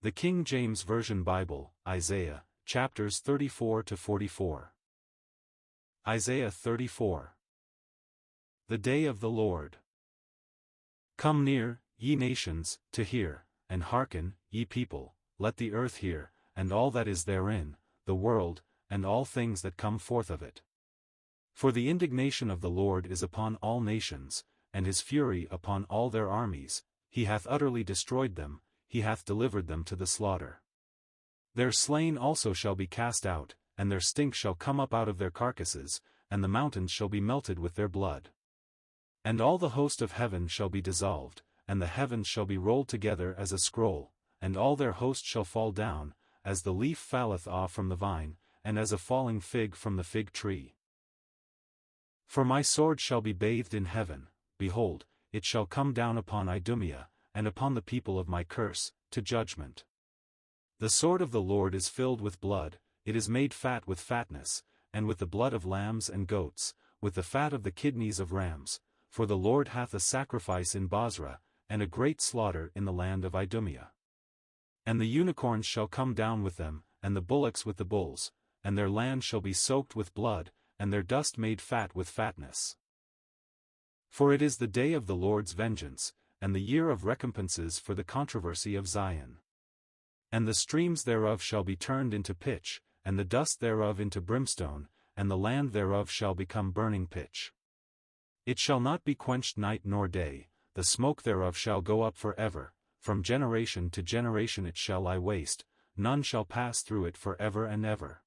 The King James Version Bible, Isaiah, chapters 34 to 44. Isaiah 34. The day of the Lord. Come near, ye nations, to hear, and hearken, ye people, let the earth hear, and all that is therein, the world, and all things that come forth of it. For the indignation of the Lord is upon all nations, and his fury upon all their armies. He hath utterly destroyed them, he hath delivered them to the slaughter. Their slain also shall be cast out, and their stink shall come up out of their carcasses, and the mountains shall be melted with their blood. And all the host of heaven shall be dissolved, and the heavens shall be rolled together as a scroll, and all their host shall fall down, as the leaf falleth off from the vine, and as a falling fig from the fig tree. For my sword shall be bathed in heaven, behold, it shall come down upon Idumea, and upon the people of my curse, to judgment. The sword of the Lord is filled with blood, it is made fat with fatness, and with the blood of lambs and goats, with the fat of the kidneys of rams, for the Lord hath a sacrifice in Bozrah, and a great slaughter in the land of Idumea. And the unicorns shall come down with them, and the bullocks with the bulls, and their land shall be soaked with blood, and their dust made fat with fatness. For it is the day of the Lord's vengeance, and the year of recompenses for the controversy of Zion. And the streams thereof shall be turned into pitch, and the dust thereof into brimstone, and the land thereof shall become burning pitch. It shall not be quenched night nor day, the smoke thereof shall go up for ever, from generation to generation it shall lie waste, none shall pass through it for ever and ever.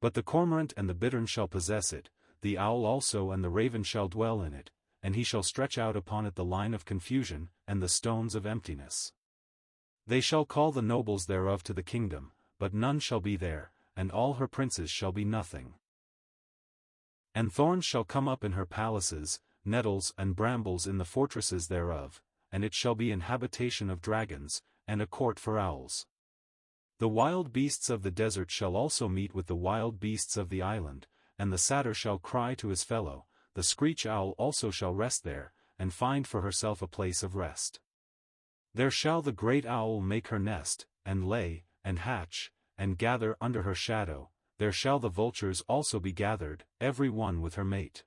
But the cormorant and the bittern shall possess it, the owl also and the raven shall dwell in it, and he shall stretch out upon it the line of confusion, and the stones of emptiness. They shall call the nobles thereof to the kingdom, but none shall be there, and all her princes shall be nothing. And thorns shall come up in her palaces, nettles and brambles in the fortresses thereof, and it shall be an habitation of dragons, and a court for owls. The wild beasts of the desert shall also meet with the wild beasts of the island, and the satyr shall cry to his fellow, the screech owl also shall rest there, and find for herself a place of rest. There shall the great owl make her nest, and lay, and hatch, and gather under her shadow, there shall the vultures also be gathered, every one with her mate.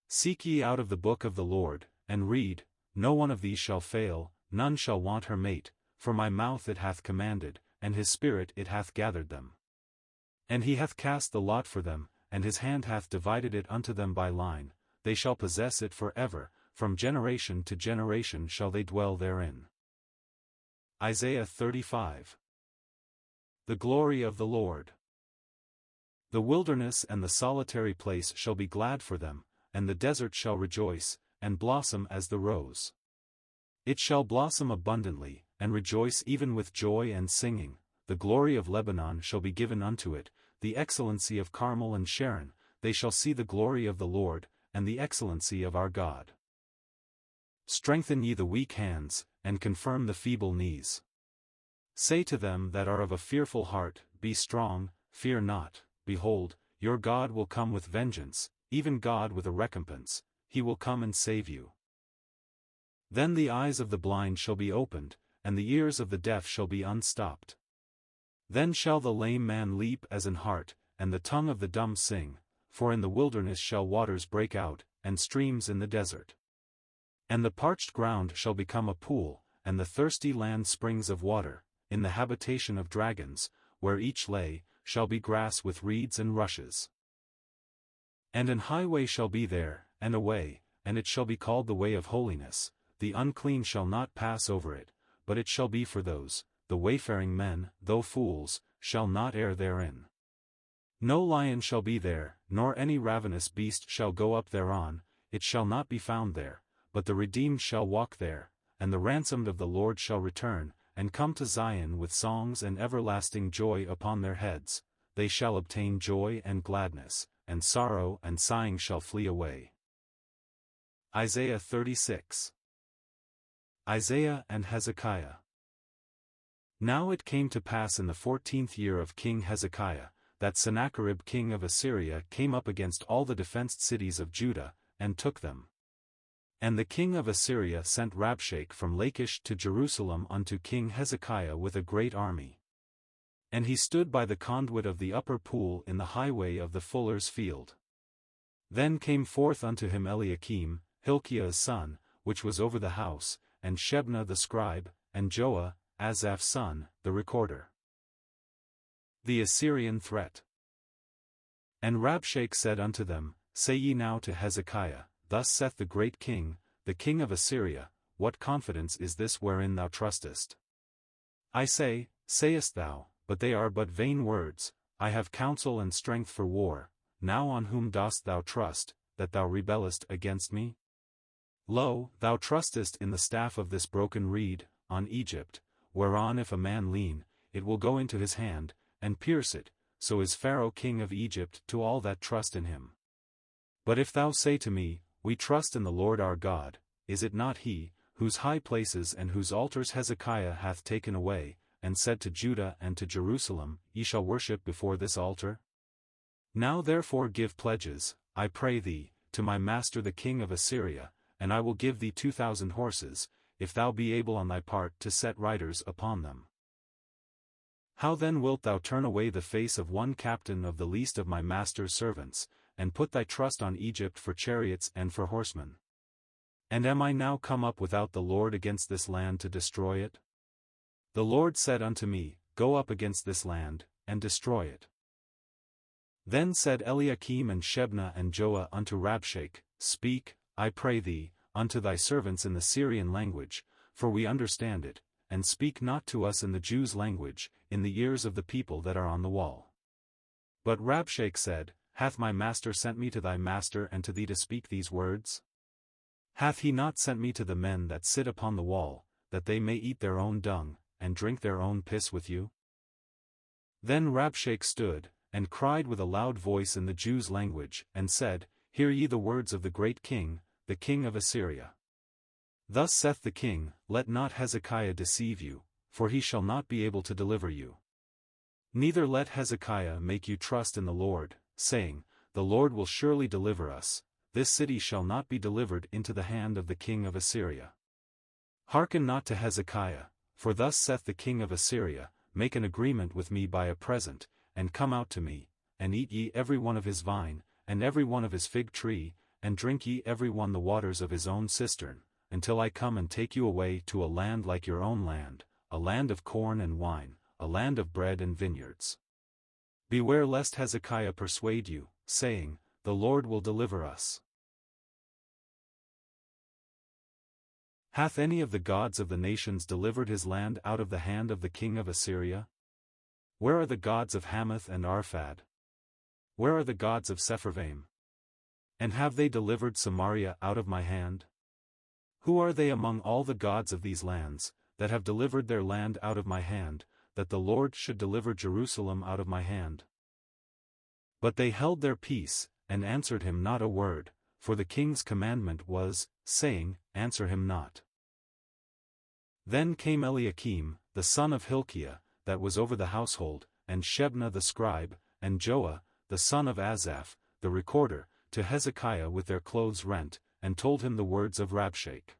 Seek ye out of the book of the Lord, and read, no one of these shall fail, none shall want her mate, for my mouth it hath commanded, and his spirit it hath gathered them. And he hath cast the lot for them, and his hand hath divided it unto them by line, they shall possess it for ever, from generation to generation shall they dwell therein. Isaiah 35. The glory of the Lord. The wilderness and the solitary place shall be glad for them, and the desert shall rejoice, and blossom as the rose. It shall blossom abundantly, and rejoice even with joy and singing. The glory of Lebanon shall be given unto it, the excellency of Carmel and Sharon, they shall see the glory of the Lord, and the excellency of our God. Strengthen ye the weak hands, and confirm the feeble knees. Say to them that are of a fearful heart, be strong, fear not, behold, your God will come with vengeance, even God with a recompense, he will come and save you. Then the eyes of the blind shall be opened, and the ears of the deaf shall be unstopped. Then shall the lame man leap as an hart, and the tongue of the dumb sing, for in the wilderness shall waters break out, and streams in the desert. And the parched ground shall become a pool, and the thirsty land springs of water, in the habitation of dragons, where each lay, shall be grass with reeds and rushes. And an highway shall be there, and a way, and it shall be called the way of holiness, the unclean shall not pass over it, but it shall be for those, the wayfaring men, though fools, shall not err therein. No lion shall be there, nor any ravenous beast shall go up thereon, it shall not be found there, but the redeemed shall walk there, and the ransomed of the Lord shall return, and come to Zion with songs and everlasting joy upon their heads, they shall obtain joy and gladness, and sorrow and sighing shall flee away. Isaiah 36. Isaiah and Hezekiah. Now it came to pass in the 14th year of King Hezekiah, that Sennacherib king of Assyria came up against all the defenced cities of Judah, and took them. And the king of Assyria sent Rabshakeh from Lachish to Jerusalem unto King Hezekiah with a great army. And he stood by the conduit of the upper pool in the highway of the fuller's field. Then came forth unto him Eliakim, Hilkiah's son, which was over the house, and Shebna the scribe, and Joah, Asaph's son, the recorder. The Assyrian threat. And Rabshakeh said unto them, Say ye now to Hezekiah, Thus saith the great king, the king of Assyria, What confidence is this wherein thou trustest? I say, sayest thou, but they are but vain words, I have counsel and strength for war. Now on whom dost thou trust, that thou rebellest against me? Lo, thou trustest in the staff of this broken reed, on Egypt, whereon if a man lean, it will go into his hand, and pierce it, so is Pharaoh king of Egypt to all that trust in him. But if thou say to me, We trust in the Lord our God, is it not he, whose high places and whose altars Hezekiah hath taken away, and said to Judah and to Jerusalem, Ye shall worship before this altar? Now therefore give pledges, I pray thee, to my master the king of Assyria, and I will give thee 2,000 horses, if thou be able on thy part to set riders upon them. How then wilt thou turn away the face of one captain of the least of my master's servants, and put thy trust on Egypt for chariots and for horsemen? And am I now come up without the Lord against this land to destroy it? The Lord said unto me, Go up against this land, and destroy it. Then said Eliakim and Shebna and Joah unto Rabshakeh, Speak, I pray thee, unto thy servants in the Syrian language, for we understand it, and speak not to us in the Jews' language, in the ears of the people that are on the wall. But Rabshakeh said, Hath my master sent me to thy master and to thee to speak these words? Hath he not sent me to the men that sit upon the wall, that they may eat their own dung, and drink their own piss with you? Then Rabshakeh stood, and cried with a loud voice in the Jews' language, and said, Hear ye the words of the great king, the king of Assyria. Thus saith the king, Let not Hezekiah deceive you, for he shall not be able to deliver you. Neither let Hezekiah make you trust in the Lord, saying, The Lord will surely deliver us, this city shall not be delivered into the hand of the king of Assyria. Hearken not to Hezekiah, for thus saith the king of Assyria, Make an agreement with me by a present, and come out to me, and eat ye every one of his vine, and every one of his fig tree, and drink ye every one the waters of his own cistern, until I come and take you away to a land like your own land, a land of corn and wine, a land of bread and vineyards. Beware lest Hezekiah persuade you, saying, The Lord will deliver us. Hath any of the gods of the nations delivered his land out of the hand of the king of Assyria? Where are the gods of Hamath and Arphad? Where are the gods of Sepharvaim? And have they delivered Samaria out of my hand? Who are they among all the gods of these lands, that have delivered their land out of my hand, that the Lord should deliver Jerusalem out of my hand? But they held their peace, and answered him not a word, for the king's commandment was, saying, Answer him not. Then came Eliakim, the son of Hilkiah, that was over the household, and Shebna the scribe, and Joah, the son of Asaph, the recorder, to Hezekiah with their clothes rent, and told him the words of Rabshakeh.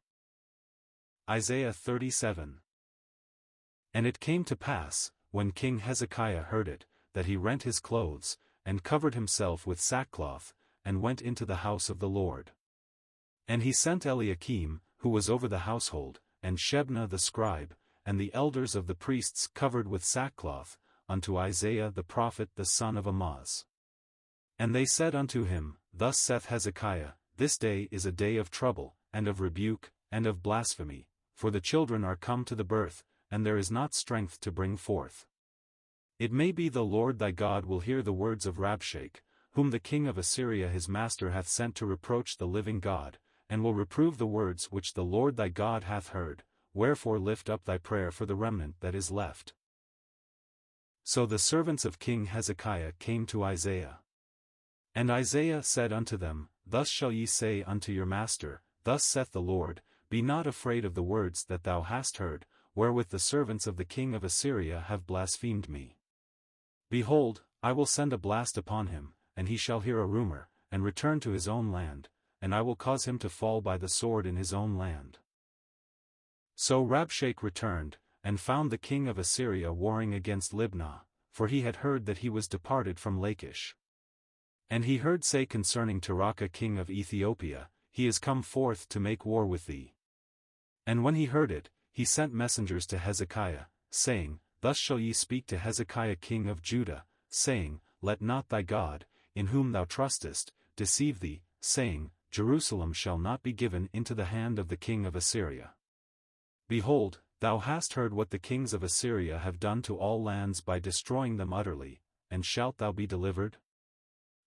Isaiah 37. And it came to pass, when King Hezekiah heard it, that he rent his clothes, and covered himself with sackcloth, and went into the house of the Lord. And he sent Eliakim, who was over the household, and Shebna the scribe, and the elders of the priests covered with sackcloth, unto Isaiah the prophet the son of Amoz. And they said unto him, Thus saith Hezekiah, This day is a day of trouble, and of rebuke, and of blasphemy, for the children are come to the birth, and there is not strength to bring forth. It may be the Lord thy God will hear the words of Rabshakeh, whom the king of Assyria his master hath sent to reproach the living God, and will reprove the words which the Lord thy God hath heard, wherefore lift up thy prayer for the remnant that is left. So the servants of King Hezekiah came to Isaiah. And Isaiah said unto them, Thus shall ye say unto your master, Thus saith the Lord, Be not afraid of the words that thou hast heard, wherewith the servants of the king of Assyria have blasphemed me. Behold, I will send a blast upon him, and he shall hear a rumor, and return to his own land, and I will cause him to fall by the sword in his own land. So Rabshakeh returned, and found the king of Assyria warring against Libnah, for he had heard that he was departed from Lachish. And he heard say concerning Tirhakah king of Ethiopia, He is come forth to make war with thee. And when he heard it, he sent messengers to Hezekiah, saying, Thus shall ye speak to Hezekiah king of Judah, saying, Let not thy God, in whom thou trustest, deceive thee, saying, Jerusalem shall not be given into the hand of the king of Assyria. Behold, thou hast heard what the kings of Assyria have done to all lands by destroying them utterly, and shalt thou be delivered?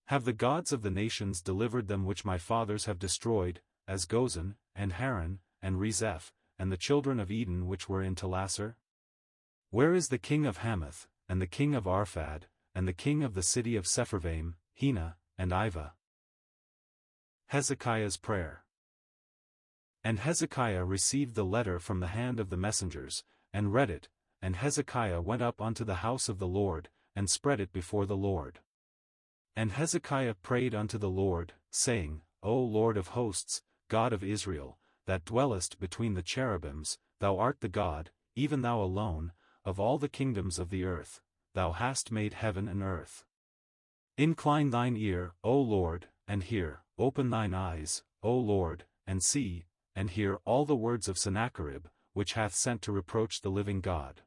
Have the gods of the nations delivered them which my fathers have destroyed, as Gozan, and Haran, and Rezeph, and the children of Eden which were in Telassar? Where is the king of Hamath, and the king of Arphad, and the king of the city of Sepharvaim, Hena, and Ivah? Hezekiah's prayer. And Hezekiah received the letter from the hand of the messengers, and read it, and Hezekiah went up unto the house of the Lord, and spread it before the Lord. And Hezekiah prayed unto the Lord, saying, O Lord of hosts, God of Israel, that dwellest between the cherubims, thou art the God, even thou alone, of all the kingdoms of the earth, thou hast made heaven and earth. Incline thine ear, O Lord, and hear, open thine eyes, O Lord, and see, and hear all the words of Sennacherib, which hath sent to reproach the living God.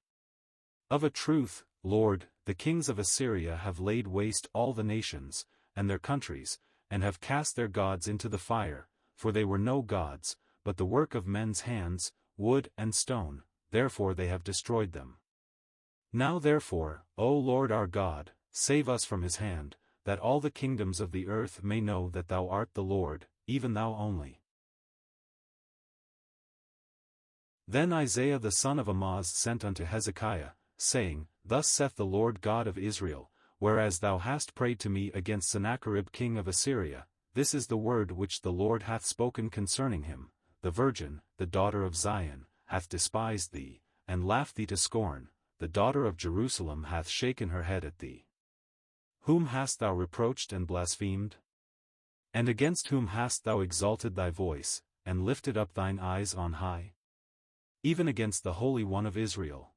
Of a truth, Lord, the kings of Assyria have laid waste all the nations, and their countries, and have cast their gods into the fire, for they were no gods, but the work of men's hands, wood and stone, therefore they have destroyed them. Now therefore, O Lord our God, save us from his hand, that all the kingdoms of the earth may know that thou art the Lord, even thou only. Then Isaiah the son of Amoz sent unto Hezekiah, saying, Thus saith the Lord God of Israel, whereas thou hast prayed to me against Sennacherib king of Assyria, this is the word which the Lord hath spoken concerning him, the virgin, the daughter of Zion, hath despised thee, and laughed thee to scorn, the daughter of Jerusalem hath shaken her head at thee. Whom hast thou reproached and blasphemed? And against whom hast thou exalted thy voice, and lifted up thine eyes on high? Even against the Holy One of Israel.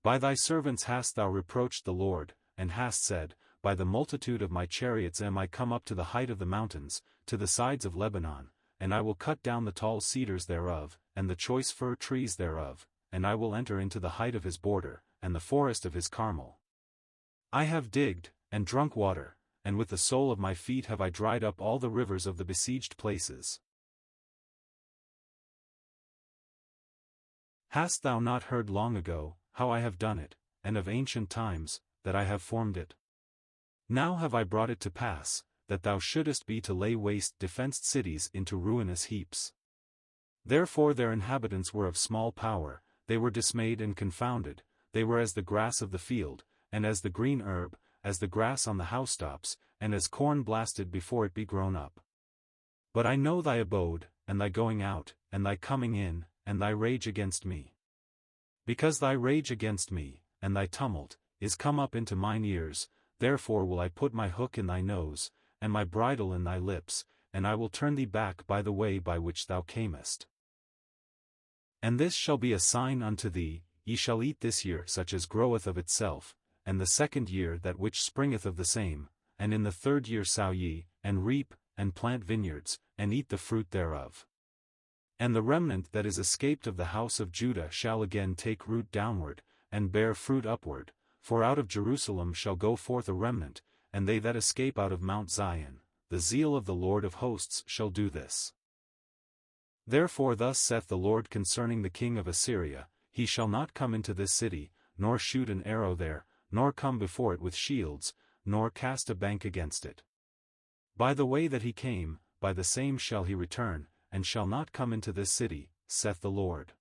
By thy servants hast thou reproached the Lord, and hast said, By the multitude of my chariots am I come up to the height of the mountains, to the sides of Lebanon, and I will cut down the tall cedars thereof, and the choice fir trees thereof, and I will enter into the height of his border, and the forest of his Carmel. I have digged, and drunk water, and with the sole of my feet have I dried up all the rivers of the besieged places. Hast thou not heard long ago, how I have done it, and of ancient times, that I have formed it? Now have I brought it to pass, that thou shouldest be to lay waste defenced cities into ruinous heaps. Therefore their inhabitants were of small power, they were dismayed and confounded, they were as the grass of the field, and as the green herb, as the grass on the housetops, and as corn blasted before it be grown up. But I know thy abode, and thy going out, and thy coming in, and thy rage against me. Because thy rage against me, and thy tumult, is come up into mine ears, therefore will I put my hook in thy nose, and my bridle in thy lips, and I will turn thee back by the way by which thou camest. And this shall be a sign unto thee, ye shall eat this year such as groweth of itself, and the second year that which springeth of the same, and in the third year sow ye, and reap, and plant vineyards, and eat the fruit thereof. And the remnant that is escaped of the house of Judah shall again take root downward, and bear fruit upward, for out of Jerusalem shall go forth a remnant, and they that escape out of Mount Zion, the zeal of the Lord of hosts shall do this. Therefore thus saith the Lord concerning the king of Assyria, He shall not come into this city, nor shoot an arrow there, nor come before it with shields, nor cast a bank against it. By the way that he came, by the same shall he return, and shall not come into this city, saith the Lord.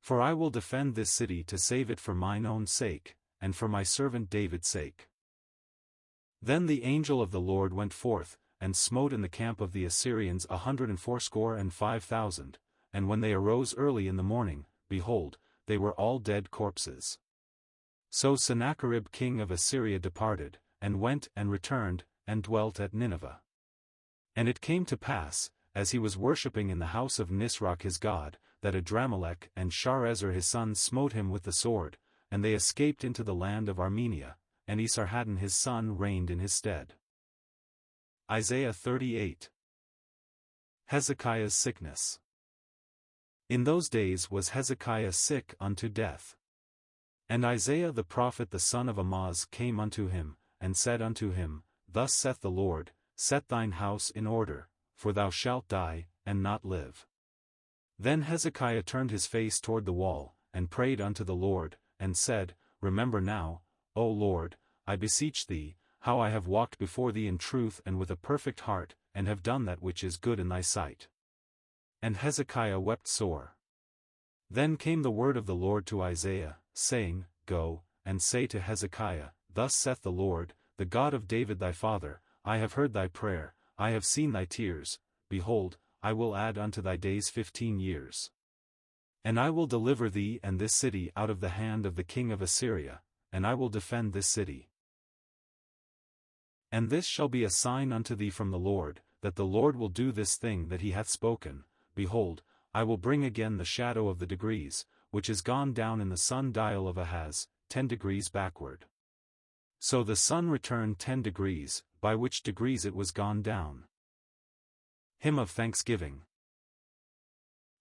For I will defend this city to save it for mine own sake, and for my servant David's sake. Then the angel of the Lord went forth, and smote in the camp of the Assyrians 185,000, and when they arose early in the morning, behold, they were all dead corpses. So Sennacherib king of Assyria departed, and went and returned, and dwelt at Nineveh. And it came to pass, as he was worshipping in the house of Nisroch his god, that Adramelech and Sharezer his son smote him with the sword, and they escaped into the land of Armenia, and Esarhaddon his son reigned in his stead. Isaiah 38. Hezekiah's sickness. In those days was Hezekiah sick unto death. And Isaiah the prophet the son of Amoz came unto him, and said unto him, Thus saith the Lord, Set thine house in order, for thou shalt die, and not live. Then Hezekiah turned his face toward the wall, and prayed unto the Lord, and said, Remember now, O Lord, I beseech thee, how I have walked before thee in truth and with a perfect heart, and have done that which is good in thy sight. And Hezekiah wept sore. Then came the word of the Lord to Isaiah, saying, Go, and say to Hezekiah, Thus saith the Lord, the God of David thy father, I have heard thy prayer, I have seen thy tears, behold, I will add unto thy days 15 years. And I will deliver thee and this city out of the hand of the king of Assyria, and I will defend this city. And this shall be a sign unto thee from the Lord, that the Lord will do this thing that he hath spoken. Behold, I will bring again the shadow of the degrees, which is gone down in the sun-dial of Ahaz, 10 degrees backward. So the sun returned 10 degrees, by which degrees it was gone down. Hymn of Thanksgiving.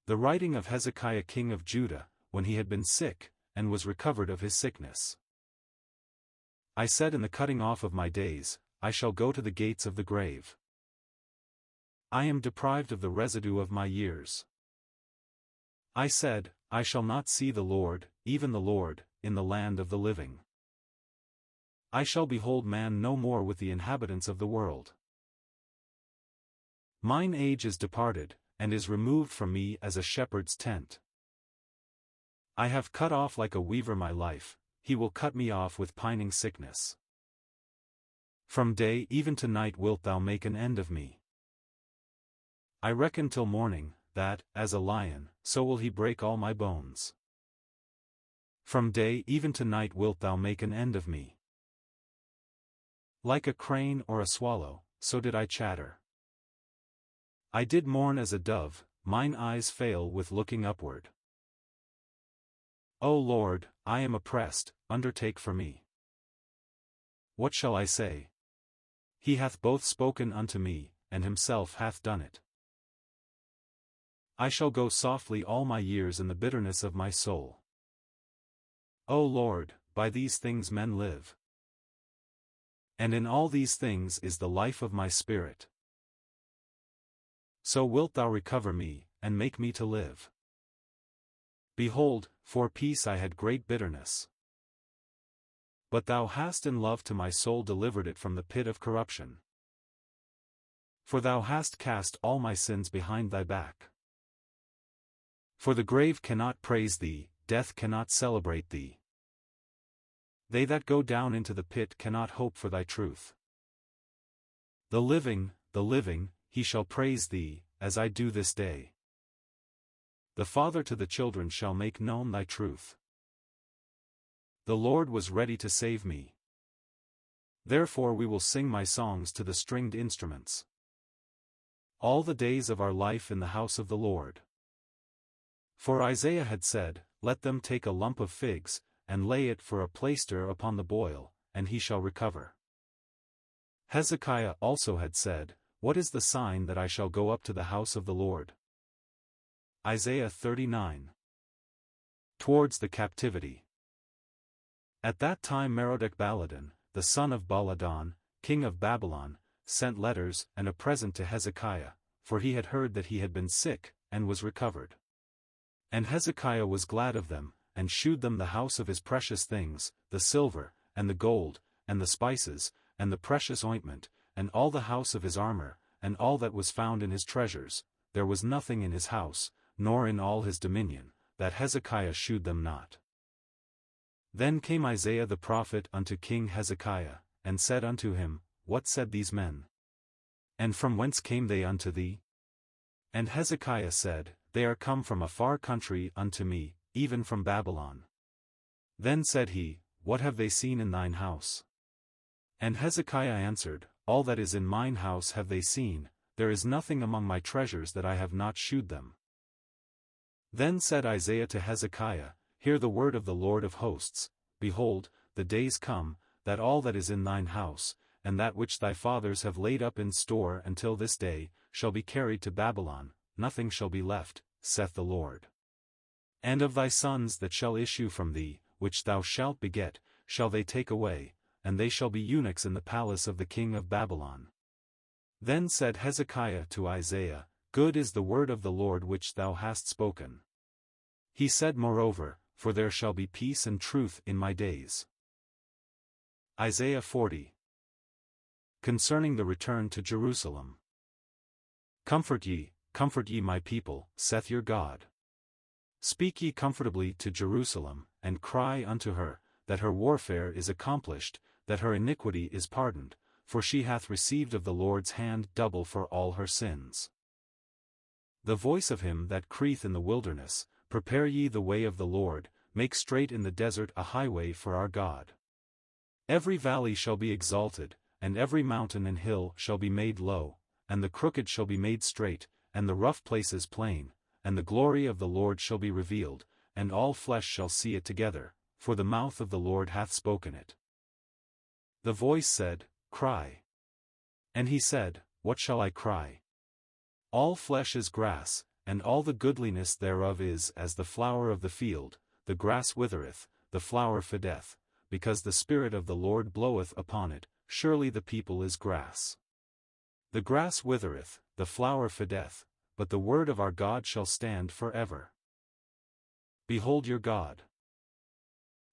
The writing of Hezekiah king of Judah, when he had been sick, and was recovered of his sickness. I said in the cutting off of my days, I shall go to the gates of the grave. I am deprived of the residue of my years. I said, I shall not see the Lord, even the Lord, in the land of the living. I shall behold man no more with the inhabitants of the world. Mine age is departed, and is removed from me as a shepherd's tent. I have cut off like a weaver my life, he will cut me off with pining sickness. From day even to night wilt thou make an end of me. I reckon till morning, that, as a lion, so will he break all my bones. From day even to night wilt thou make an end of me. Like a crane or a swallow, so did I chatter. I did mourn as a dove, mine eyes fail with looking upward. O Lord, I am oppressed, undertake for me. What shall I say? He hath both spoken unto me, and himself hath done it. I shall go softly all my years in the bitterness of my soul. O Lord, by these things men live. And in all these things is the life of my spirit. So wilt thou recover me, and make me to live. Behold, for peace I had great bitterness. But thou hast in love to my soul delivered it from the pit of corruption. For thou hast cast all my sins behind thy back. For the grave cannot praise thee, death cannot celebrate thee. They that go down into the pit cannot hope for thy truth. The living, he shall praise thee, as I do this day. The father to the children shall make known thy truth. The Lord was ready to save me. Therefore we will sing my songs to the stringed instruments. All the days of our life in the house of the Lord. For Isaiah had said, Let them take a lump of figs, and lay it for a plaister upon the boil, and he shall recover. Hezekiah also had said, What is the sign that I shall go up to the house of the Lord? Isaiah 39. Towards the captivity. At that time Merodach-Baladan, the son of Baladan, king of Babylon, sent letters and a present to Hezekiah, for he had heard that he had been sick, and was recovered. And Hezekiah was glad of them, and shewed them the house of his precious things, the silver, and the gold, and the spices, and the precious ointment, and all the house of his armor, and all that was found in his treasures. There was nothing in his house, nor in all his dominion, that Hezekiah shewed them not. Then came Isaiah the prophet unto King Hezekiah, and said unto him, What said these men? And from whence came they unto thee? And Hezekiah said, They are come from a far country unto me, even from Babylon. Then said he, What have they seen in thine house? And Hezekiah answered, All that is in mine house have they seen, there is nothing among my treasures that I have not shewed them. Then said Isaiah to Hezekiah, Hear the word of the Lord of hosts. Behold, the days come, that all that is in thine house, and that which thy fathers have laid up in store until this day, shall be carried to Babylon, nothing shall be left, saith the Lord. And of thy sons that shall issue from thee, which thou shalt beget, shall they take away, and they shall be eunuchs in the palace of the king of Babylon. Then said Hezekiah to Isaiah, Good is the word of the Lord which thou hast spoken. He said moreover, For there shall be peace and truth in my days. Isaiah 40. Concerning the return to Jerusalem. Comfort ye my people, saith your God. Speak ye comfortably to Jerusalem, and cry unto her, that her warfare is accomplished, that her iniquity is pardoned, for she hath received of the Lord's hand double for all her sins. The voice of him that crieth in the wilderness, Prepare ye the way of the Lord, make straight in the desert a highway for our God. Every valley shall be exalted, and every mountain and hill shall be made low, and the crooked shall be made straight, and the rough places plain, and the glory of the Lord shall be revealed, and all flesh shall see it together, for the mouth of the Lord hath spoken it. The voice said, Cry. And he said, What shall I cry? All flesh is grass, and all the goodliness thereof is as the flower of the field, the grass withereth, the flower fadeth, because the Spirit of the Lord bloweth upon it, surely the people is grass. The grass withereth, the flower fadeth, but the word of our God shall stand forever. Behold your God.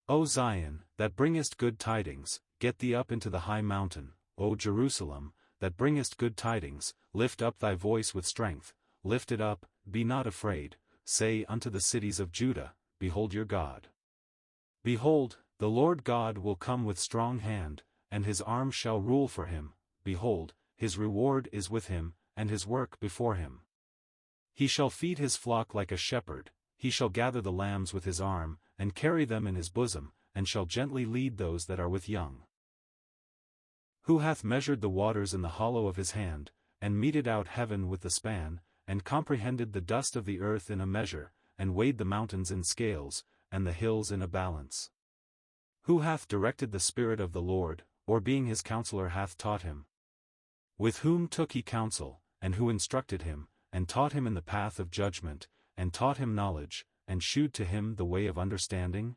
O Zion, that bringest good tidings, get thee up into the high mountain, O Jerusalem, that bringest good tidings, lift up thy voice with strength, lift it up, be not afraid, say unto the cities of Judah, Behold your God. Behold, the Lord God will come with strong hand, and his arm shall rule for him, behold, his reward is with him, and his work before him. He shall feed his flock like a shepherd, he shall gather the lambs with his arm, and carry them in his bosom, and shall gently lead those that are with young. Who hath measured the waters in the hollow of his hand, and meted out heaven with the span, and comprehended the dust of the earth in a measure, and weighed the mountains in scales, and the hills in a balance? Who hath directed the Spirit of the Lord, or being his counselor hath taught him? With whom took he counsel, and who instructed him, and taught him in the path of judgment, and taught him knowledge, and shewed to him the way of understanding?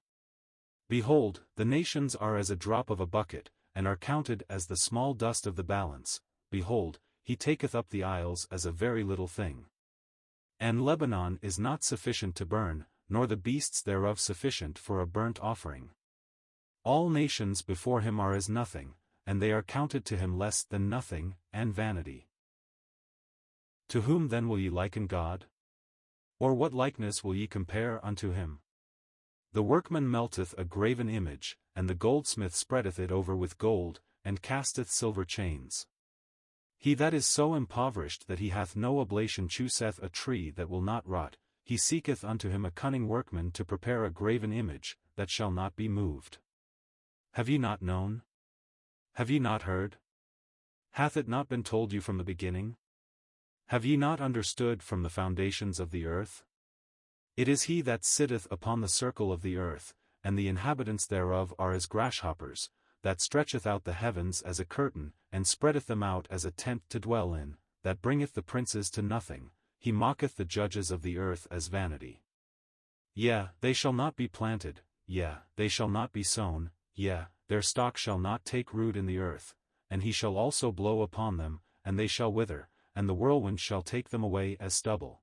Behold, the nations are as a drop of a bucket, and are counted as the small dust of the balance. Behold, he taketh up the isles as a very little thing. And Lebanon is not sufficient to burn, nor the beasts thereof sufficient for a burnt offering. All nations before him are as nothing, and they are counted to him less than nothing, and vanity. To whom then will ye liken God? Or what likeness will ye compare unto him? The workman melteth a graven image, and the goldsmith spreadeth it over with gold, and casteth silver chains. He that is so impoverished that he hath no oblation chooseth a tree that will not rot, he seeketh unto him a cunning workman to prepare a graven image, that shall not be moved. Have ye not known? Have ye not heard? Hath it not been told you from the beginning? Have ye not understood from the foundations of the earth? It is he that sitteth upon the circle of the earth, and the inhabitants thereof are as grasshoppers, that stretcheth out the heavens as a curtain, and spreadeth them out as a tent to dwell in, that bringeth the princes to nothing, he mocketh the judges of the earth as vanity. Yea, they shall not be planted, yea, they shall not be sown, yea, their stock shall not take root in the earth, and he shall also blow upon them, and they shall wither, and the whirlwind shall take them away as stubble.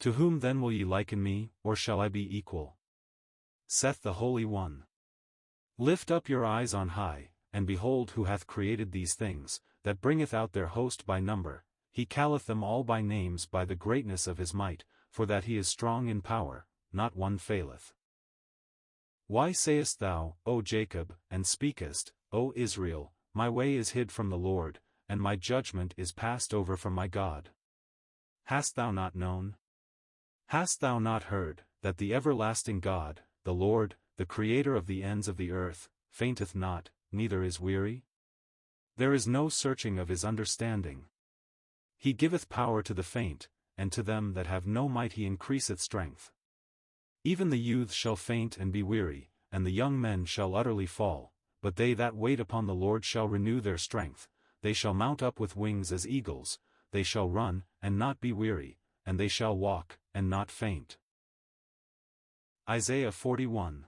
To whom then will ye liken me, or shall I be equal? Saith the Holy One. Lift up your eyes on high, and behold who hath created these things, that bringeth out their host by number, he calleth them all by names by the greatness of his might, for that he is strong in power, not one faileth. Why sayest thou, O Jacob, and speakest, O Israel, my way is hid from the Lord, and my judgment is passed over from my God? Hast thou not known? Hast thou not heard, that the everlasting God, the Lord, the Creator of the ends of the earth, fainteth not, neither is weary? There is no searching of his understanding. He giveth power to the faint, and to them that have no might he increaseth strength. Even the youths shall faint and be weary, and the young men shall utterly fall, but they that wait upon the Lord shall renew their strength, they shall mount up with wings as eagles, they shall run, and not be weary, and they shall walk, and not faint. Isaiah 41.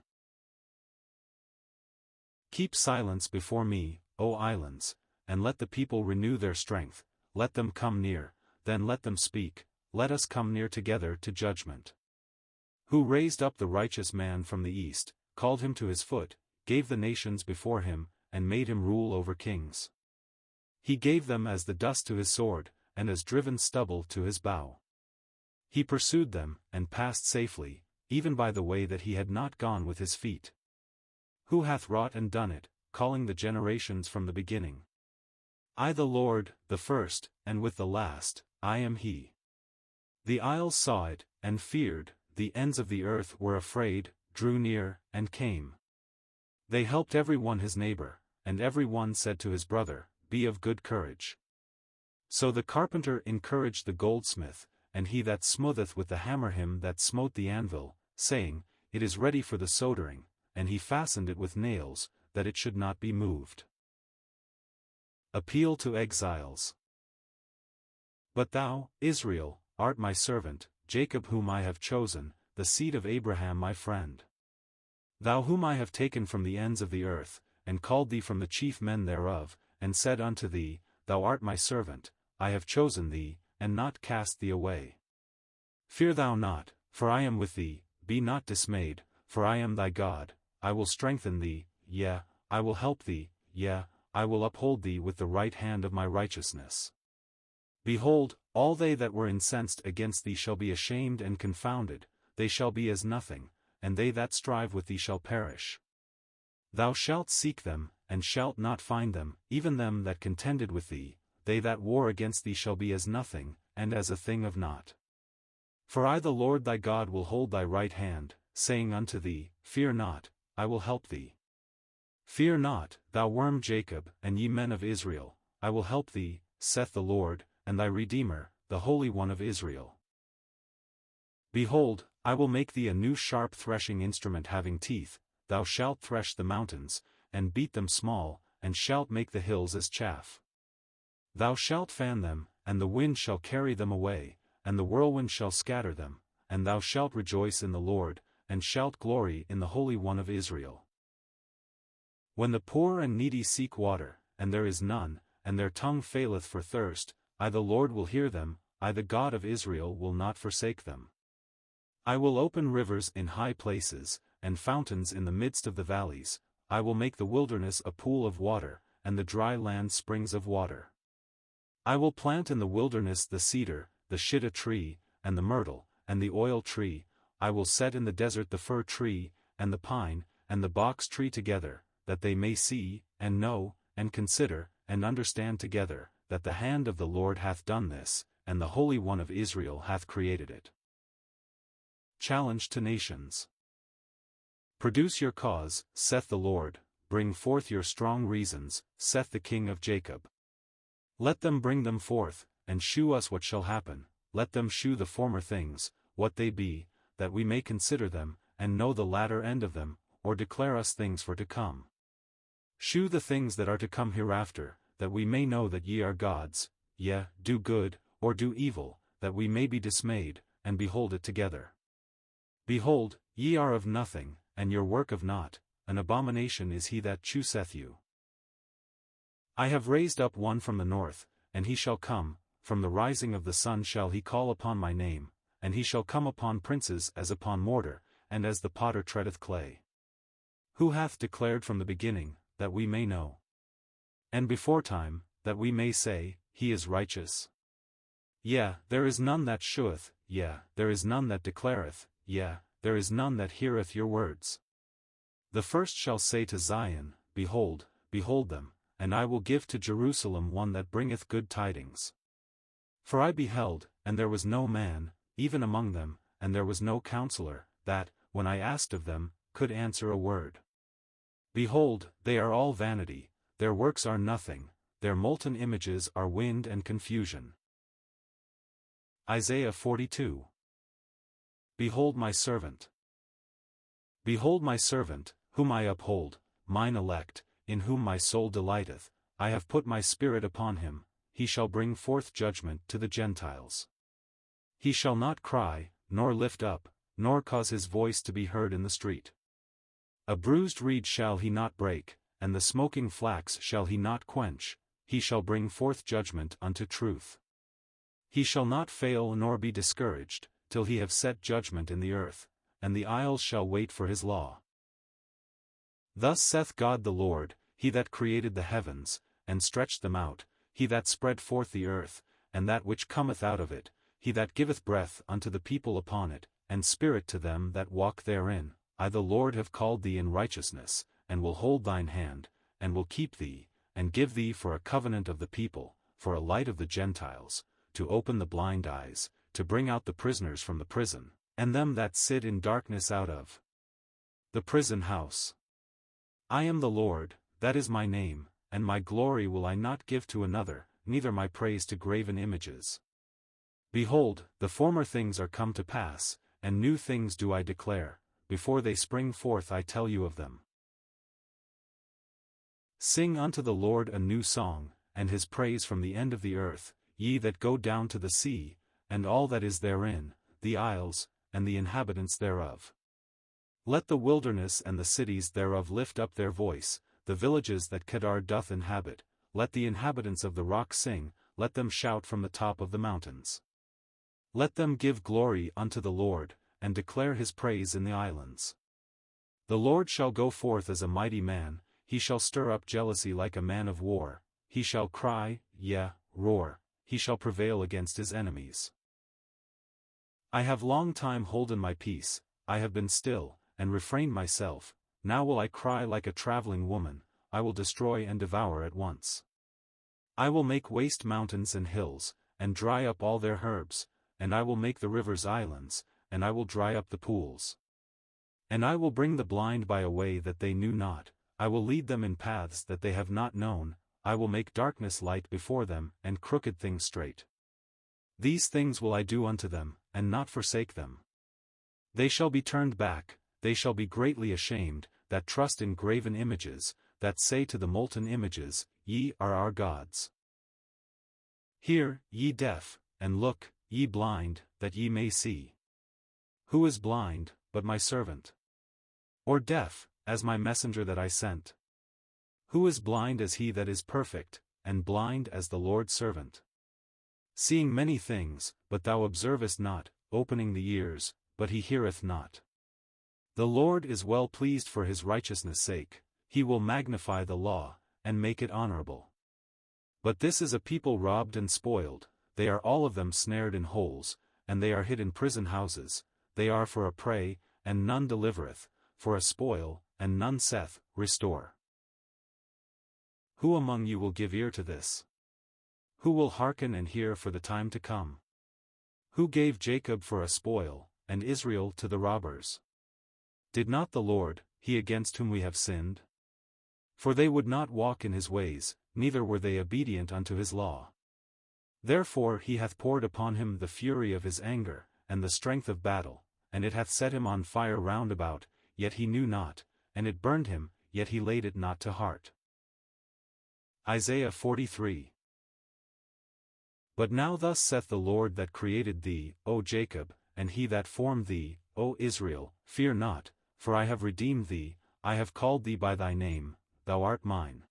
Keep silence before me, O islands, and let the people renew their strength, let them come near, then let them speak, let us come near together to judgment. Who raised up the righteous man from the east, called him to his foot, gave the nations before him, and made him rule over kings. He gave them as the dust to his sword, and as driven stubble to his bow. He pursued them, and passed safely, even by the way that he had not gone with his feet. Who hath wrought and done it, calling the generations from the beginning? I the Lord, the first, and with the last, I am he. The isles saw it, and feared, the ends of the earth were afraid, drew near, and came. They helped every one his neighbor, and every one said to his brother, Be of good courage. So the carpenter encouraged the goldsmith, and he that smootheth with the hammer him that smote the anvil, saying, It is ready for the soldering, and he fastened it with nails, that it should not be moved. Appeal to exiles. But thou, Israel, art my servant, Jacob whom I have chosen, the seed of Abraham my friend. Thou whom I have taken from the ends of the earth, and called thee from the chief men thereof, and said unto thee, Thou art my servant, I have chosen thee, and not cast thee away. Fear thou not, for I am with thee, be not dismayed, for I am thy God, I will strengthen thee, yea, I will help thee, yea, I will uphold thee with the right hand of my righteousness. Behold, all they that were incensed against thee shall be ashamed and confounded, they shall be as nothing, and they that strive with thee shall perish. Thou shalt seek them, and shalt not find them, even them that contended with thee, they that war against thee shall be as nothing, and as a thing of naught. For I the Lord thy God will hold thy right hand, saying unto thee, Fear not, I will help thee. Fear not, thou worm Jacob, and ye men of Israel, I will help thee, saith the Lord, and thy Redeemer, the Holy One of Israel. Behold, I will make thee a new sharp threshing instrument having teeth, thou shalt thresh the mountains, and beat them small, and shalt make the hills as chaff. Thou shalt fan them, and the wind shall carry them away, and the whirlwind shall scatter them, and thou shalt rejoice in the Lord, and shalt glory in the Holy One of Israel. When the poor and needy seek water, and there is none, and their tongue faileth for thirst, I the Lord will hear them, I the God of Israel will not forsake them. I will open rivers in high places, and fountains in the midst of the valleys, I will make the wilderness a pool of water, and the dry land springs of water. I will plant in the wilderness the cedar, the shittim tree, and the myrtle, and the oil tree, I will set in the desert the fir tree, and the pine, and the box tree together, that they may see, and know, and consider, and understand together, that the hand of the Lord hath done this, and the Holy One of Israel hath created it. Challenge to nations. Produce your cause, saith the Lord, bring forth your strong reasons, saith the King of Jacob. Let them bring them forth, and shew us what shall happen, let them shew the former things, what they be, that we may consider them, and know the latter end of them, or declare us things for to come. Shew the things that are to come hereafter, that we may know that ye are gods, yea, do good, or do evil, that we may be dismayed, and behold it together. Behold, ye are of nothing, and your work of naught, an abomination is he that chooseth you. I have raised up one from the north, and he shall come, from the rising of the sun shall he call upon my name, and he shall come upon princes as upon mortar, and as the potter treadeth clay. Who hath declared from the beginning, that we may know? And beforetime, that we may say, He is righteous? Yea, there is none that sheweth, yea, there is none that declareth, yea, there is none that heareth your words. The first shall say to Zion, Behold, behold them, and I will give to Jerusalem one that bringeth good tidings. For I beheld, and there was no man, even among them, and there was no counselor, that, when I asked of them, could answer a word. Behold, they are all vanity, their works are nothing, their molten images are wind and confusion. Isaiah 42. Behold my servant. Behold my servant, whom I uphold, mine elect, in whom my soul delighteth. I have put my spirit upon him, he shall bring forth judgment to the Gentiles. He shall not cry, nor lift up, nor cause his voice to be heard in the street. A bruised reed shall he not break, and the smoking flax shall he not quench. He shall bring forth judgment unto truth. He shall not fail nor be discouraged, till he have set judgment in the earth, and the isles shall wait for his law. Thus saith God the Lord, he that created the heavens, and stretched them out, he that spread forth the earth, and that which cometh out of it, he that giveth breath unto the people upon it, and spirit to them that walk therein. I the Lord have called thee in righteousness, and will hold thine hand, and will keep thee, and give thee for a covenant of the people, for a light of the Gentiles, to open the blind eyes, to bring out the prisoners from the prison, and them that sit in darkness out of the prison house. I am the Lord, that is my name, and my glory will I not give to another, neither my praise to graven images. Behold, the former things are come to pass, and new things do I declare, before they spring forth I tell you of them. Sing unto the Lord a new song, and his praise from the end of the earth, ye that go down to the sea, and all that is therein, the isles, and the inhabitants thereof. Let the wilderness and the cities thereof lift up their voice, the villages that Kedar doth inhabit, let the inhabitants of the rock sing, let them shout from the top of the mountains. Let them give glory unto the Lord, and declare his praise in the islands. The Lord shall go forth as a mighty man, he shall stir up jealousy like a man of war, he shall cry, yea, roar, he shall prevail against his enemies. I have long time holden my peace, I have been still, and refrained myself. Now will I cry like a traveling woman, I will destroy and devour at once. I will make waste mountains and hills, and dry up all their herbs, and I will make the rivers islands, and I will dry up the pools. And I will bring the blind by a way that they knew not, I will lead them in paths that they have not known, I will make darkness light before them, and crooked things straight. These things will I do unto them, and not forsake them. They shall be turned back, they shall be greatly ashamed, that trust in graven images, that say to the molten images, Ye are our gods. Hear, ye deaf, and look, ye blind, that ye may see. Who is blind, but my servant? Or deaf, as my messenger that I sent? Who is blind as he that is perfect, and blind as the Lord's servant? Seeing many things, but thou observest not, opening the ears, but he heareth not. The Lord is well pleased for his righteousness' sake, he will magnify the law, and make it honorable. But this is a people robbed and spoiled, they are all of them snared in holes, and they are hid in prison houses, they are for a prey, and none delivereth, for a spoil, and none saith, Restore. Who among you will give ear to this? Who will hearken and hear for the time to come? Who gave Jacob for a spoil, and Israel to the robbers? Did not the Lord, he against whom we have sinned? For they would not walk in his ways, neither were they obedient unto his law. Therefore he hath poured upon him the fury of his anger, and the strength of battle, and it hath set him on fire round about, yet he knew not, and it burned him, yet he laid it not to heart. Isaiah 43. But now thus saith the Lord that created thee, O Jacob, and he that formed thee, O Israel, fear not, for I have redeemed thee, I have called thee by thy name, thou art mine.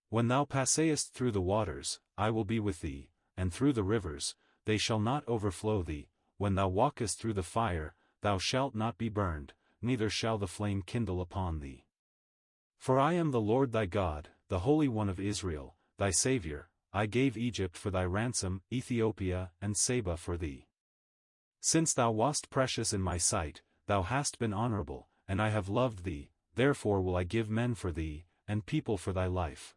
When thou passest through the waters, I will be with thee, and through the rivers, they shall not overflow thee. When thou walkest through the fire, thou shalt not be burned, neither shall the flame kindle upon thee. For I am the Lord thy God, the Holy One of Israel, thy Saviour. I gave Egypt for thy ransom, Ethiopia and Seba for thee. Since thou wast precious in my sight, thou hast been honorable, and I have loved thee, therefore will I give men for thee, and people for thy life.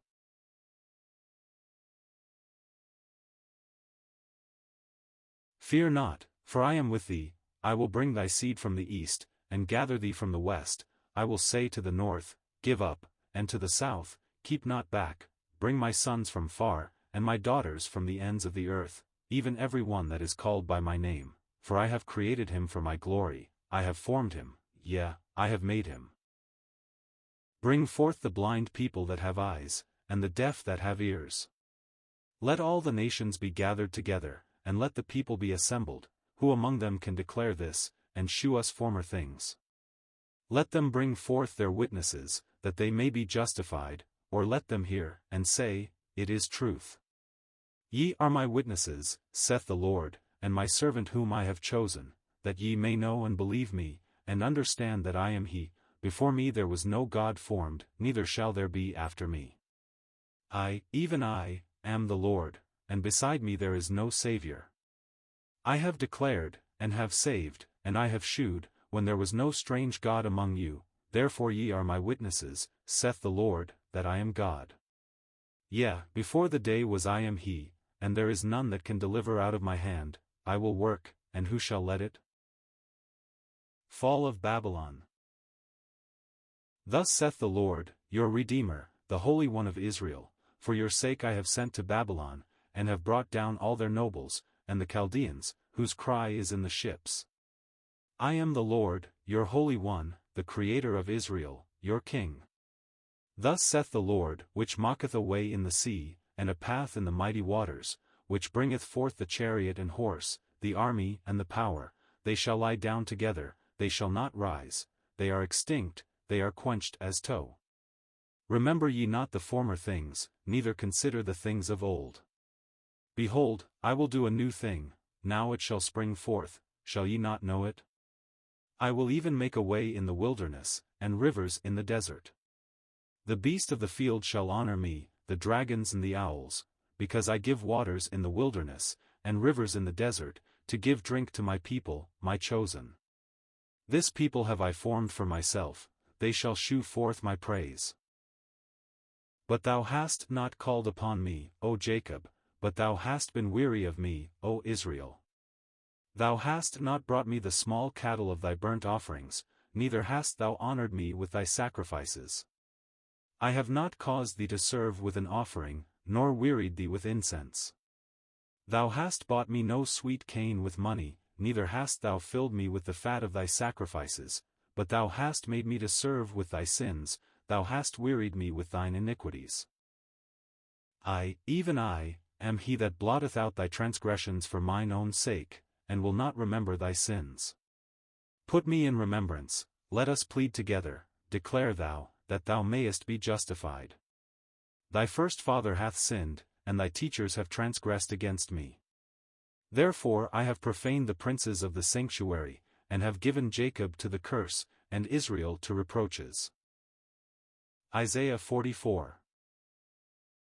Fear not, for I am with thee, I will bring thy seed from the east, and gather thee from the west. I will say to the north, Give up, and to the south, Keep not back. Bring my sons from far, and my daughters from the ends of the earth, even every one that is called by my name, for I have created him for my glory, I have formed him, yea, I have made him. Bring forth the blind people that have eyes, and the deaf that have ears. Let all the nations be gathered together, and let the people be assembled, who among them can declare this, and shew us former things. Let them bring forth their witnesses, that they may be justified, or let them hear, and say, It is truth. Ye are my witnesses, saith the Lord, and my servant whom I have chosen, that ye may know and believe me, and understand that I am he. Before me there was no God formed, neither shall there be after me. I, even I, am the Lord, and beside me there is no Saviour. I have declared, and have saved, and I have shewed, when there was no strange God among you, therefore ye are my witnesses, saith the Lord, that I am God. Yea, before the day was I am he, and there is none that can deliver out of my hand. I will work, and who shall let it? Fall of Babylon. Thus saith the Lord, your Redeemer, the Holy One of Israel, for your sake I have sent to Babylon, and have brought down all their nobles, and the Chaldeans, whose cry is in the ships. I am the Lord, your Holy One, the Creator of Israel, your King. Thus saith the Lord, which maketh a way in the sea, and a path in the mighty waters, which bringeth forth the chariot and horse, the army and the power. They shall lie down together, they shall not rise, they are extinct, they are quenched as tow. Remember ye not the former things, neither consider the things of old. Behold, I will do a new thing, now it shall spring forth, shall ye not know it? I will even make a way in the wilderness, and rivers in the desert. The beast of the field shall honor me, the dragons and the owls, because I give waters in the wilderness, and rivers in the desert, to give drink to my people, my chosen. This people have I formed for myself, they shall shew forth my praise. But thou hast not called upon me, O Jacob, but thou hast been weary of me, O Israel. Thou hast not brought me the small cattle of thy burnt offerings, neither hast thou honored me with thy sacrifices. I have not caused thee to serve with an offering, nor wearied thee with incense. Thou hast bought me no sweet cane with money, neither hast thou filled me with the fat of thy sacrifices, but thou hast made me to serve with thy sins, thou hast wearied me with thine iniquities. I, even I, am he that blotteth out thy transgressions for mine own sake, and will not remember thy sins. Put me in remembrance, let us plead together, declare thou, that thou mayest be justified. Thy first father hath sinned, and thy teachers have transgressed against me. Therefore I have profaned the princes of the sanctuary, and have given Jacob to the curse, and Israel to reproaches. Isaiah 44.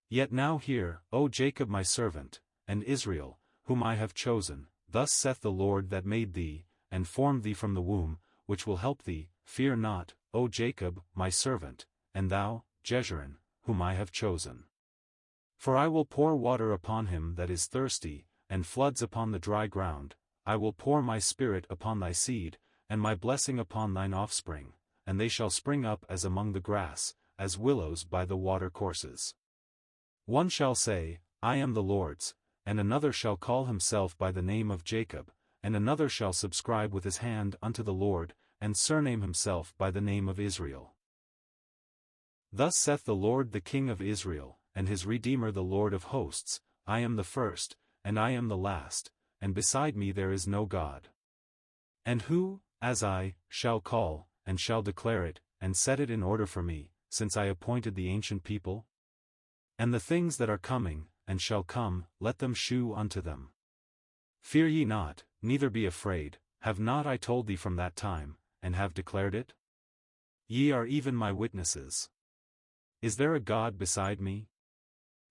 Yet now hear, O Jacob my servant, and Israel, whom I have chosen, thus saith the Lord that made thee, and formed thee from the womb, which will help thee. Fear not, O Jacob, my servant, and thou, Jeshurun, whom I have chosen. For I will pour water upon him that is thirsty, and floods upon the dry ground. I will pour my spirit upon thy seed, and my blessing upon thine offspring, and they shall spring up as among the grass, as willows by the watercourses. One shall say, I am the Lord's, and another shall call himself by the name of Jacob, and another shall subscribe with his hand unto the Lord, and surname himself by the name of Israel. Thus saith the Lord the King of Israel, and his Redeemer the Lord of hosts, I am the first, and I am the last, and beside me there is no God. And who, as I, shall call, and shall declare it, and set it in order for me, since I appointed the ancient people? And the things that are coming, and shall come, let them shew unto them. Fear ye not, neither be afraid, have not I told thee from that time, and have declared it? Ye are even my witnesses. Is there a God beside me?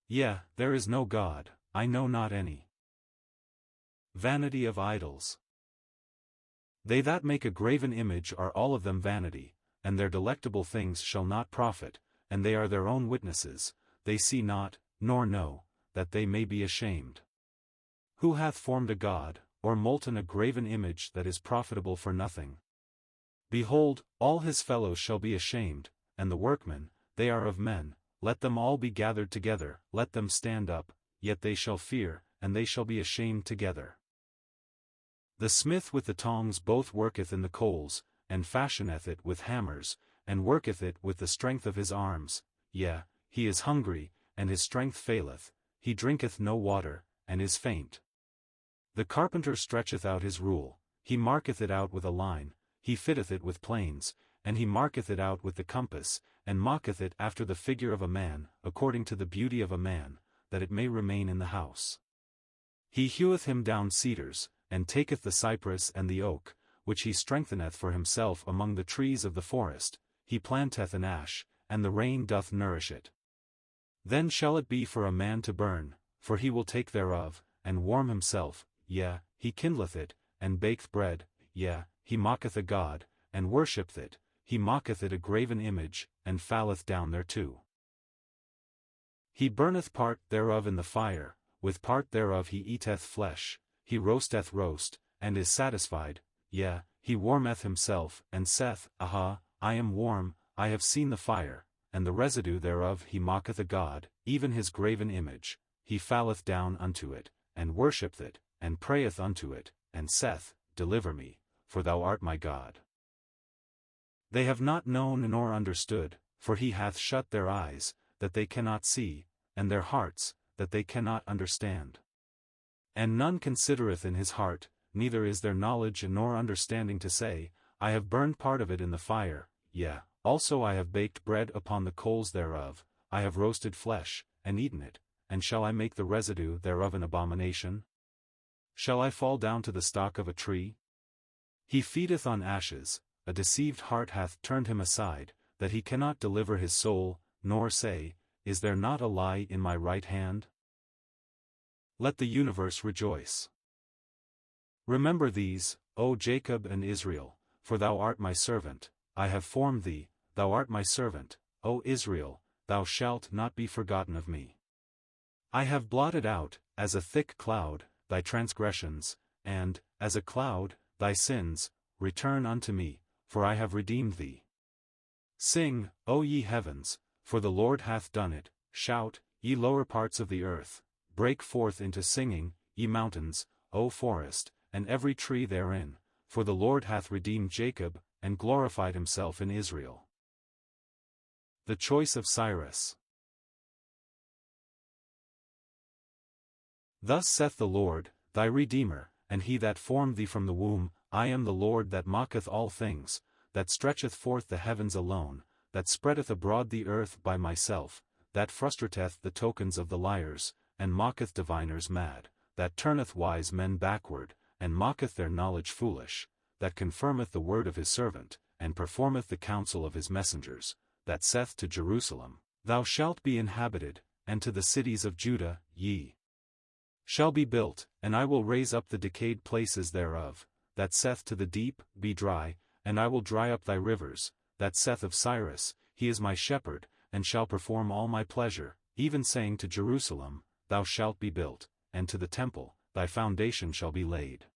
Yea, there is no God, I know not any. Vanity of idols. They that make a graven image are all of them vanity, and their delectable things shall not profit, and they are their own witnesses, they see not, nor know, that they may be ashamed. Who hath formed a god, or molten a graven image that is profitable for nothing? Behold, all his fellows shall be ashamed, and the workmen, they are of men, let them all be gathered together, let them stand up, yet they shall fear, and they shall be ashamed together. The smith with the tongs both worketh in the coals, and fashioneth it with hammers, and worketh it with the strength of his arms. Yea, he is hungry, and his strength faileth, he drinketh no water, and is faint. The carpenter stretcheth out his rule, he marketh it out with a line, he fitteth it with planes, and he marketh it out with the compass, and mocketh it after the figure of a man, according to the beauty of a man, that it may remain in the house. He heweth him down cedars, and taketh the cypress and the oak, which he strengtheneth for himself among the trees of the forest, he planteth an ash, and the rain doth nourish it. Then shall it be for a man to burn, for he will take thereof, and warm himself, yea, he kindleth it, and baketh bread, yea, he mocketh a god, and worshippeth it, he mocketh it a graven image, and falleth down thereto. He burneth part thereof in the fire, with part thereof he eateth flesh, he roasteth roast, and is satisfied, yea, he warmeth himself, and saith, Aha, I am warm, I have seen the fire, and the residue thereof he mocketh a god, even his graven image, he falleth down unto it, and worshippeth it, and prayeth unto it, and saith, Deliver me, for thou art my God. They have not known nor understood, for he hath shut their eyes, that they cannot see, and their hearts, that they cannot understand. And none considereth in his heart, neither is there knowledge nor understanding to say, I have burned part of it in the fire, yea, also I have baked bread upon the coals thereof, I have roasted flesh, and eaten it, and shall I make the residue thereof an abomination? Shall I fall down to the stock of a tree? He feedeth on ashes, a deceived heart hath turned him aside, that he cannot deliver his soul, nor say, Is there not a lie in my right hand? Let the universe rejoice. Remember these, O Jacob and Israel, for thou art my servant, I have formed thee, thou art my servant, O Israel, thou shalt not be forgotten of me. I have blotted out, as a thick cloud, thy transgressions, and, as a cloud, thy sins. Return unto me, for I have redeemed thee. Sing, O ye heavens, for the Lord hath done it, shout, ye lower parts of the earth, break forth into singing, ye mountains, O forest, and every tree therein, for the Lord hath redeemed Jacob, and glorified himself in Israel. The choice of Cyrus. Thus saith the Lord, thy Redeemer, and he that formed thee from the womb, I am the Lord that mocketh all things, that stretcheth forth the heavens alone, that spreadeth abroad the earth by myself, that frustrateth the tokens of the liars, and mocketh diviners mad, that turneth wise men backward, and mocketh their knowledge foolish, that confirmeth the word of his servant, and performeth the counsel of his messengers, that saith to Jerusalem, Thou shalt be inhabited, and to the cities of Judah, ye shall be built, and I will raise up the decayed places thereof, that saith to the deep, Be dry, and I will dry up thy rivers, that saith of Cyrus, He is my shepherd, and shall perform all my pleasure, even saying to Jerusalem, Thou shalt be built, and to the temple, thy foundation shall be laid.